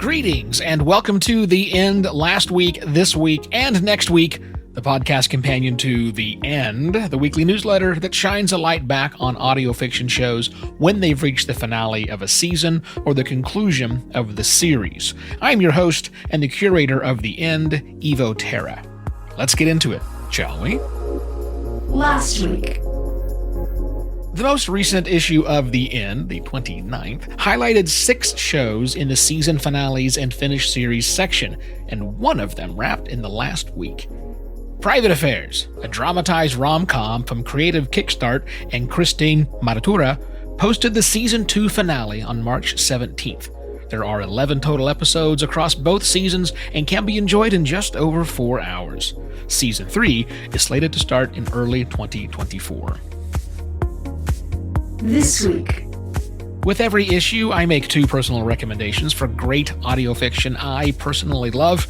Greetings and welcome to The End, last week, this week, and next week, the podcast companion to The End, the weekly newsletter that shines a light back on audio fiction shows when they've reached the finale of a season or the conclusion of the series. I'm your host and the curator of The End, Evo Terra. Let's get into it, shall we? Last week. The most recent issue of The End, the 29th, highlighted 6 shows in the season finales and finished series section, and one of them wrapped in the last week. Private Affairs, a dramatized rom-com from Creative Kickstart and Christine Maratura, posted the Season 2 finale on March 17th. There are 11 total episodes across both seasons and can be enjoyed in just over 4 hours. Season 3 is slated to start in early 2024. This week. With every issue, I make 2 personal recommendations for great audio fiction I personally love.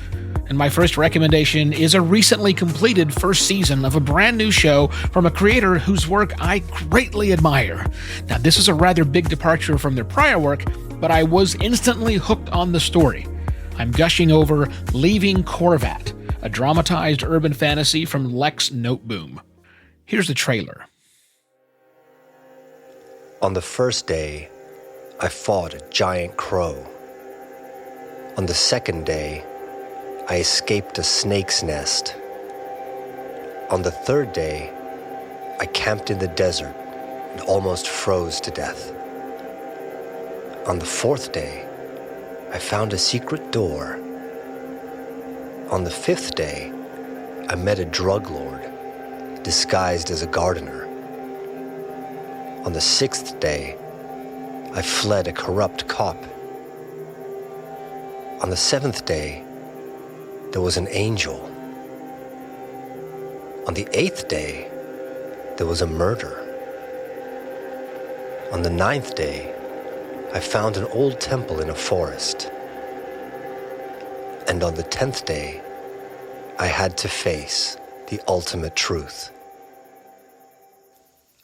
And my first recommendation is a recently completed first season of a brand new show from a creator whose work I greatly admire. Now, this is a rather big departure from their prior work, but I was instantly hooked on the story. I'm gushing over Leaving Corvat, a dramatized urban fantasy from Lex Noteboom. Here's the trailer. On the first day, I fought a giant crow. On the second day, I escaped a snake's nest. On the third day, I camped in the desert and almost froze to death. On the fourth day, I found a secret door. On the fifth day, I met a drug lord disguised as a gardener. On the sixth day, I fled a corrupt cop. On the seventh day, there was an angel. On the eighth day, there was a murder. On the ninth day, I found an old temple in a forest. And on the 10th day, I had to face the ultimate truth.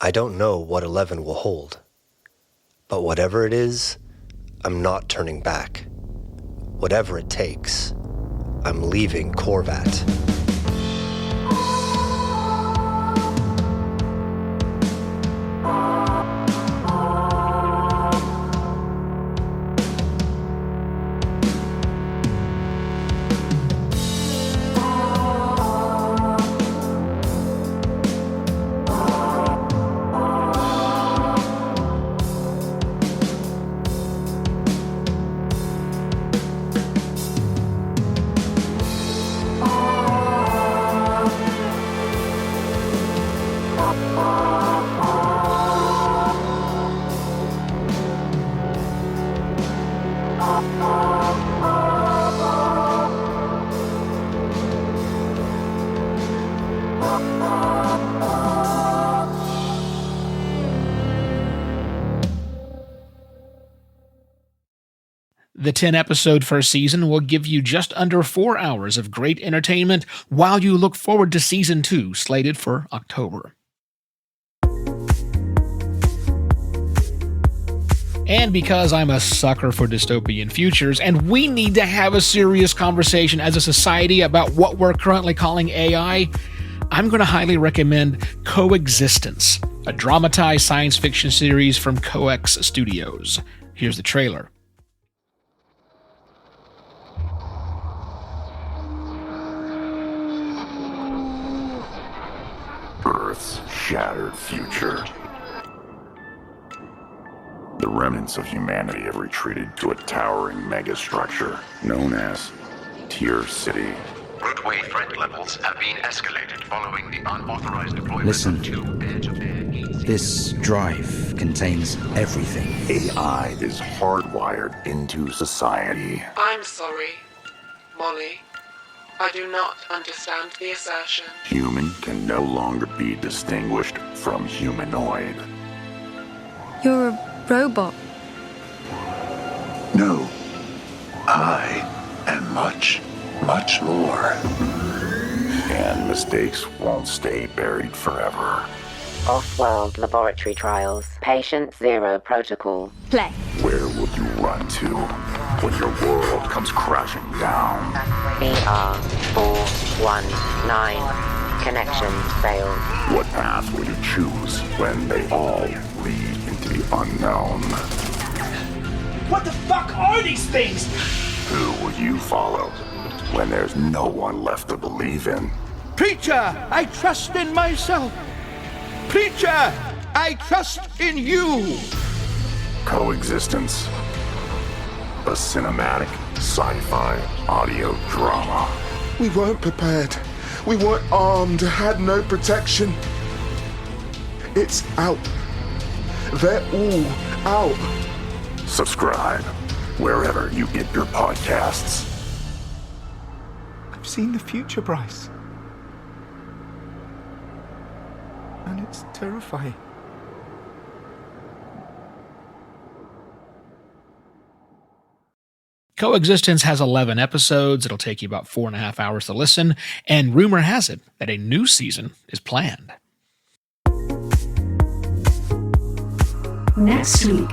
I don't know what 11 will hold, but whatever it is, I'm not turning back. Whatever it takes, I'm leaving Corvat. The 10-episode first season will give you just under 4 hours of great entertainment while you look forward to Season 2, slated for October. And because I'm a sucker for dystopian futures, and we need to have a serious conversation as a society about what we're currently calling AI, I'm going to highly recommend Coexistence, a dramatized science fiction series from Coex Studios. Here's the trailer. Earth's shattered future. The remnants of humanity have retreated to a towering megastructure known as Tier City. Roadway threat levels have been escalated following the unauthorized deployment Listen. of 2 air-to-air. This drive contains everything. AI is hardwired into society. I'm sorry, Molly. I do not understand the assertion. Human can no longer be distinguished from humanoid. You're a robot. No, I am much, much more. And mistakes won't stay buried forever. Off-world laboratory trials. Patient Zero Protocol. Play. Where will you run to when your world comes crashing down? ER-419. Connection failed. What path will you choose when they all lead into the unknown? What the fuck are these things? Who will you follow when there's no one left to believe in? Preacher, I trust in myself. Preacher, I trust in you. Coexistence. A cinematic sci-fi audio drama. We weren't prepared. We weren't armed, had no protection. It's out. They're all out. Subscribe wherever you get your podcasts. I've seen the future, Bryce. And it's terrifying. Coexistence has 11 episodes. It'll take you about 4.5 hours to listen, and rumor has it that a new season is planned. Next week.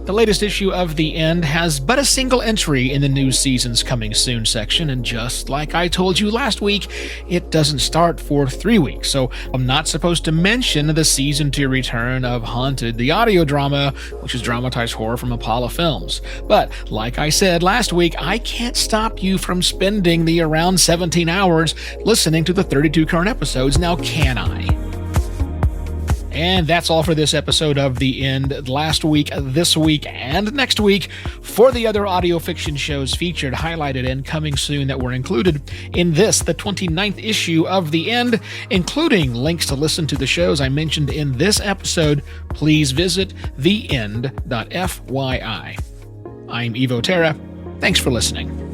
The latest issue of The End has but a single entry in the new season's coming soon section, and just like I told you last week, it doesn't start for 3 weeks, so I'm not supposed to mention the season 2 return of Haunted, the audio drama, which is dramatized horror from Apollo Films. But like I said last week, I can't stop you from spending the around 17 hours listening to the 32 current episodes, now can I? And that's all for this episode of The End. Last week, this week, and next week for the other audio fiction shows featured, highlighted, and coming soon that were included in this, the 29th issue of The End, including links to listen to the shows I mentioned in this episode. Please visit theend.fyi. I'm Evo Terra. Thanks for listening.